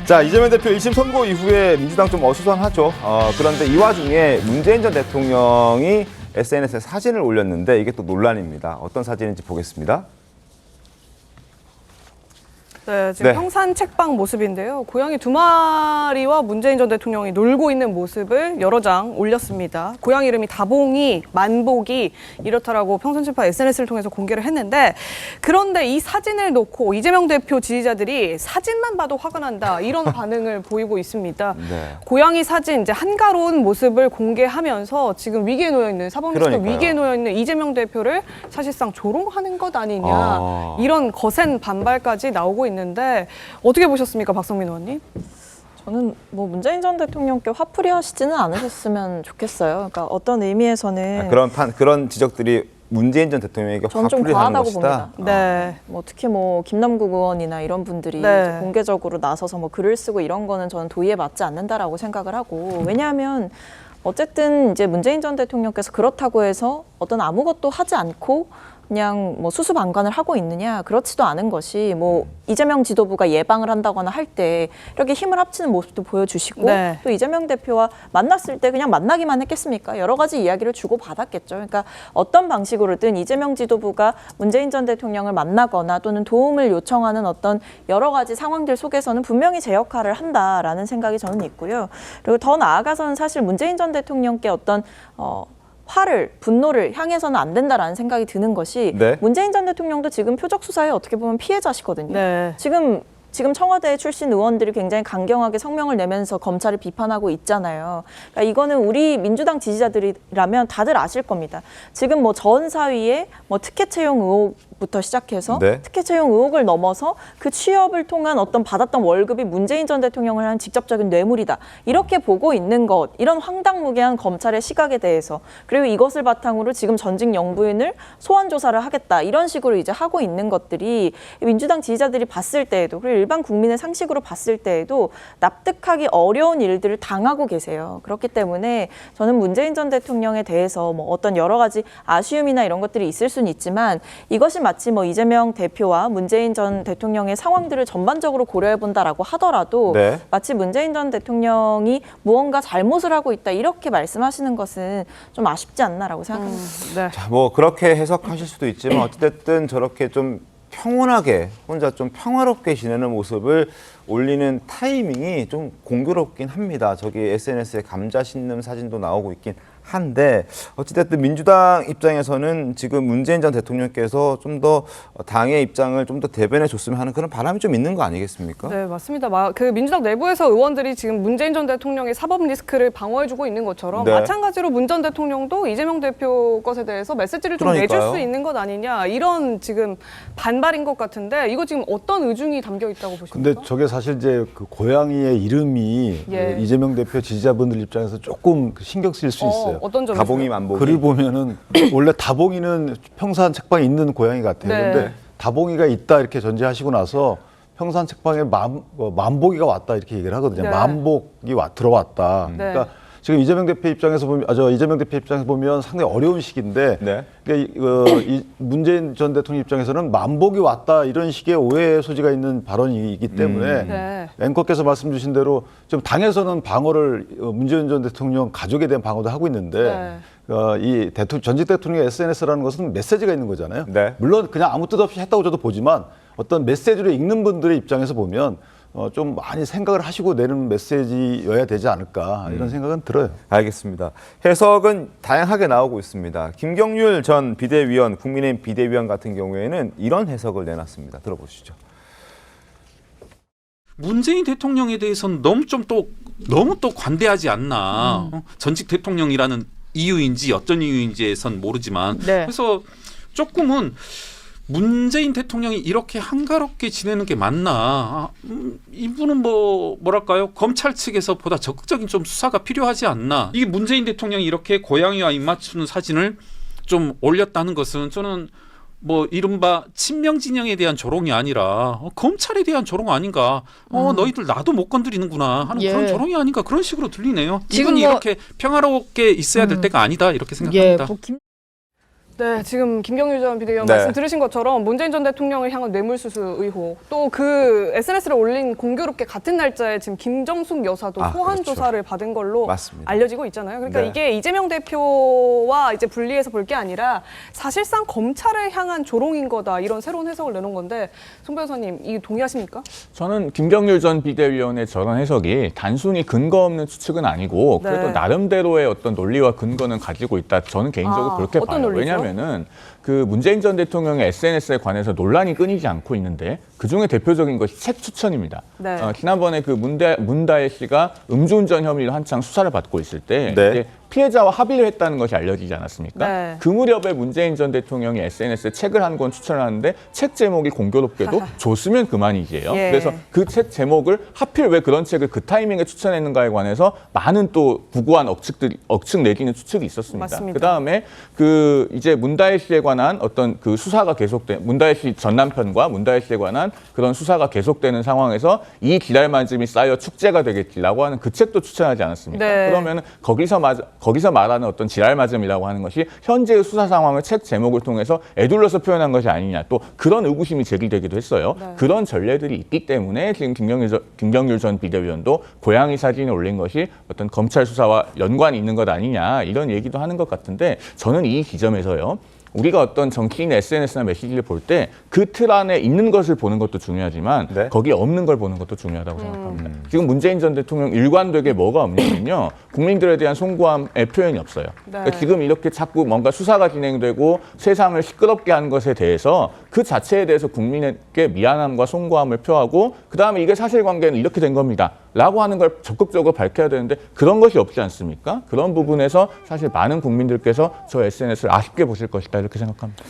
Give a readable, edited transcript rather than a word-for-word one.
자, 이재명 대표 1심 선고 이후에 민주당 좀 어수선하죠. 그런데 이 와중에 문재인 전 대통령이 SNS에 사진을 올렸는데 이게 또 논란입니다. 어떤 사진인지 보겠습니다. 네, 지금 네. 평산 책방 모습인데요. 고양이 2마리와 문재인 전 대통령이 놀고 있는 모습을 여러 장 올렸습니다. 고양이 이름이 다봉이, 만복이 이렇다라고 평산 책방 SNS를 통해서 공개를 했는데, 그런데 이 사진을 놓고 이재명 대표 지지자들이 사진만 봐도 화가 난다 이런 반응을 보이고 있습니다. 네. 고양이 사진 이제 한가로운 모습을 공개하면서 지금 위기에 놓여 있는 사법리스크 그러니까요. 위기에 놓여 있는 이재명 대표를 사실상 조롱하는 것 아니냐 이런 거센 반발까지 나오고 있는데 어떻게 보셨습니까, 박성민 의원님? 저는 뭐 문재인 전 대통령께 화풀이 하시지는 않으셨으면 좋겠어요. 그러니까 어떤 의미에서는 그런 지적들이 문재인 전 대통령에게 저는 좀 화풀이하는 과하다고 것이다. 봅니다. 네. 뭐 특히 뭐 김남국 의원이나 이런 분들이 네. 이제 공개적으로 나서서 뭐 글을 쓰고 이런 거는 저는 도의에 맞지 않는다라고 생각을 하고, 왜냐하면 어쨌든 이제 문재인 전 대통령께서 그렇다고 해서 어떤 아무것도 하지 않고 그냥 뭐 수수방관을 하고 있느냐, 그렇지도 않은 것이 뭐 이재명 지도부가 예방을 한다거나 할 때 이렇게 힘을 합치는 모습도 보여주시고 네. 또 이재명 대표와 만났을 때 그냥 만나기만 했겠습니까? 여러 가지 이야기를 주고받았겠죠. 그러니까 어떤 방식으로든 이재명 지도부가 문재인 전 대통령을 만나거나 또는 도움을 요청하는 어떤 여러 가지 상황들 속에서는 분명히 제 역할을 한다라는 생각이 저는 있고요. 그리고 더 나아가서는 사실 문재인 전 대통령께 어떤 화를, 분노를 향해서는 안 된다라는 생각이 드는 것이, 네. 문재인 전 대통령도 지금 표적 수사에 어떻게 보면 피해자시거든요. 네. 지금 청와대 출신 의원들이 굉장히 강경하게 성명을 내면서 검찰을 비판하고 있잖아요. 그러니까 이거는 우리 민주당 지지자들이라면 다들 아실 겁니다. 지금 뭐 전 사위의 뭐 특혜 채용 의혹부터 시작해서 네. 특혜 채용 의혹을 넘어서 그 취업을 통한 어떤 받았던 월급이 문재인 전 대통령을 한 직접적인 뇌물이다, 이렇게 보고 있는 것, 이런 황당무계한 검찰의 시각에 대해서, 그리고 이것을 바탕으로 지금 전직 영부인을 소환 조사를 하겠다, 이런 식으로 이제 하고 있는 것들이 민주당 지지자들이 봤을 때에도, 그리고 일반 국민의 상식으로 봤을 때에도 납득하기 어려운 일들을 당하고 계세요. 그렇기 때문에 저는 문재인 전 대통령에 대해서 뭐 어떤 여러 가지 아쉬움이나 이런 것들이 있을 수는 있지만, 이것이 마치 뭐 이재명 대표와 문재인 전 대통령의 상황들을 전반적으로 고려해 본다라고 하더라도 네. 마치 문재인 전 대통령이 무언가 잘못을 하고 있다, 이렇게 말씀하시는 것은 좀 아쉽지 않나라고 생각합니다. 네. 자, 뭐 그렇게 해석하실 수도 있지만 어찌됐든 저렇게 좀 평온하게 혼자 좀 평화롭게 지내는 모습을 올리는 타이밍이 좀 공교롭긴 합니다. 저기 SNS에 감자 씹는 사진도 나오고 있긴 한데, 어찌됐든 민주당 입장에서는 지금 문재인 전 대통령께서 좀 더 당의 입장을 좀 더 대변해 줬으면 하는 그런 바람이 좀 있는 거 아니겠습니까? 네, 맞습니다. 그 민주당 내부에서 의원들이 지금 문재인 전 대통령의 사법 리스크를 방어해주고 있는 것처럼 네. 마찬가지로 문 전 대통령도 이재명 대표 것에 대해서 메시지를 좀 내줄 그러니까요. 수 있는 것 아니냐, 이런 지금 반발인 것 같은데, 이거 지금 어떤 의중이 담겨 있다고 보십니까? 근데 저게 사실 이제 그 고양이의 이름이 예. 그 이재명 대표 지지자분들 입장에서 조금 신경 쓰일 수 있어요. 어떤 점에서? 다봉이 만복이. 글을 보면은 원래 다봉이는 평산 책방에 있는 고양이 같아요. 네. 근데 다봉이가 있다 이렇게 전제하시고 나서 평산 책방에 만복이가 왔다 이렇게 얘기를 하거든요. 네. 만복이 들어왔다. 네. 그러니까 지금 이재명 대표 입장에서 보면, 이재명 대표 입장에서 보면 상당히 어려운 시기인데, 네. 그러니까 이 문재인 전 대통령 입장에서는 만복이 왔다 이런 식의 오해 소지가 있는 발언이기 때문에 네. 앵커께서 말씀 주신 대로 지금 당에서는 방어를 문재인 전 대통령 가족에 대한 방어도 하고 있는데, 이 전직 대통령의 SNS라는 것은 메시지가 있는 거잖아요. 네. 물론 그냥 아무 뜻 없이 했다고 저도 보지만 어떤 메시지를 읽는 분들의 입장에서 보면 좀 많이 생각을 하시고 내는 메시지여야 되지 않을까, 이런 생각은 들어요. 알겠습니다. 해석은 다양하게 나오고 있습니다. 김경률 전 비대위원, 국민의힘 비대위원 같은 경우에는 이런 해석을 내놨습니다. 들어보시죠. 문재인 대통령에 대해서는 너무 또 관대하지 않나. 전직 대통령이라는 이유인지 어떤 이유인지에선 모르지만, 네. 그래서 조금은 문재인 대통령이 이렇게 한가롭게 지내는 게 맞나? 이분은 뭐랄까요? 검찰 측에서 보다 적극적인 좀 수사가 필요하지 않나? 이게 문재인 대통령이 이렇게 고양이와 입맞추는 사진을 좀 올렸다는 것은 저는 뭐 이른바 친명 진영에 대한 조롱이 아니라 검찰에 대한 조롱 아닌가? 너희들 나도 못 건드리는구나 하는 예. 그런 조롱이 아닌가, 그런 식으로 들리네요. 지금 이분이 뭐- 이렇게 평화롭게 있어야 될 때가 아니다, 이렇게 예, 생각합니다. 뭐 네, 지금 김경률 전 비대위원 네. 말씀 들으신 것처럼 문재인 전 대통령을 향한 뇌물수수 의혹, 또 그 SNS를 올린 공교롭게 같은 날짜에 지금 김정숙 여사도 소환 그렇죠. 조사를 받은 걸로 맞습니다. 알려지고 있잖아요. 그러니까 네. 이게 이재명 대표와 이제 분리해서 볼 게 아니라 사실상 검찰을 향한 조롱인 거다, 이런 새로운 해석을 내놓은 건데, 송 변호사님 이 동의하십니까? 저는 김경률 전 비대위원의 저런 해석이 단순히 근거 없는 추측은 아니고 그래도 네. 나름대로의 어떤 논리와 근거는 가지고 있다. 저는 개인적으로 그렇게 어떤 봐요. 논리죠? 왜냐하면은 그 문재인 전 대통령의 SNS에 관해서 논란이 끊이지 않고 있는데 그중에 대표적인 것이 책 추천입니다. 네. 지난번에 그 문다혜 씨가 음주운전 혐의로 한창 수사를 받고 있을 때 네. 이제 피해자와 합의를 했다는 것이 알려지지 않았습니까? 네. 그 무렵에 문재인 전 대통령이 SNS에 책을 한 권 추천하는데 책 제목이 공교롭게도 줬으면 그만이지예요. 예. 그래서 그 책 제목을 하필 왜 그런 책을 그 타이밍에 추천했는가에 관해서 많은 또 구구한 억측 내지는 추측이 있었습니다. 맞습니다. 그다음에 그 이제 문다혜 씨에 관한 어떤 그 수사가 계속돼 문다혜 씨 전 남편과 문다혜 씨에 관한 그런 수사가 계속되는 상황에서 이 기랄만즘이 쌓여 축제가 되겠지라고 하는 그 책도 추천하지 않았습니까? 네. 그러면 거기서 말하는 어떤 지랄맞음이라고 하는 것이 현재의 수사 상황을 책 제목을 통해서 애둘러서 표현한 것이 아니냐, 또 그런 의구심이 제기되기도 했어요. 네. 그런 전례들이 있기 때문에 지금 김경률 전 비대위원도 고양이 사진을 올린 것이 어떤 검찰 수사와 연관이 있는 것 아니냐, 이런 얘기도 하는 것 같은데, 저는 이 지점에서요, 우리가 어떤 정치인의 SNS나 메시지를 볼 때 그 틀 안에 있는 것을 보는 것도 중요하지만 네. 거기에 없는 걸 보는 것도 중요하다고 생각합니다. 지금 문재인 전 대통령 일관되게 뭐가 없냐면요, 국민들에 대한 송구함의 표현이 없어요. 그러니까 지금 이렇게 자꾸 뭔가 수사가 진행되고 세상을 시끄럽게 하는 것에 대해서 그 자체에 대해서 국민에게 미안함과 송구함을 표하고, 그다음에 이게 사실관계는 이렇게 된 겁니다 라고 하는 걸 적극적으로 밝혀야 되는데 그런 것이 없지 않습니까? 그런 부분에서 사실 많은 국민들께서 저 SNS를 아쉽게 보실 것이다, 이렇게 생각합니다.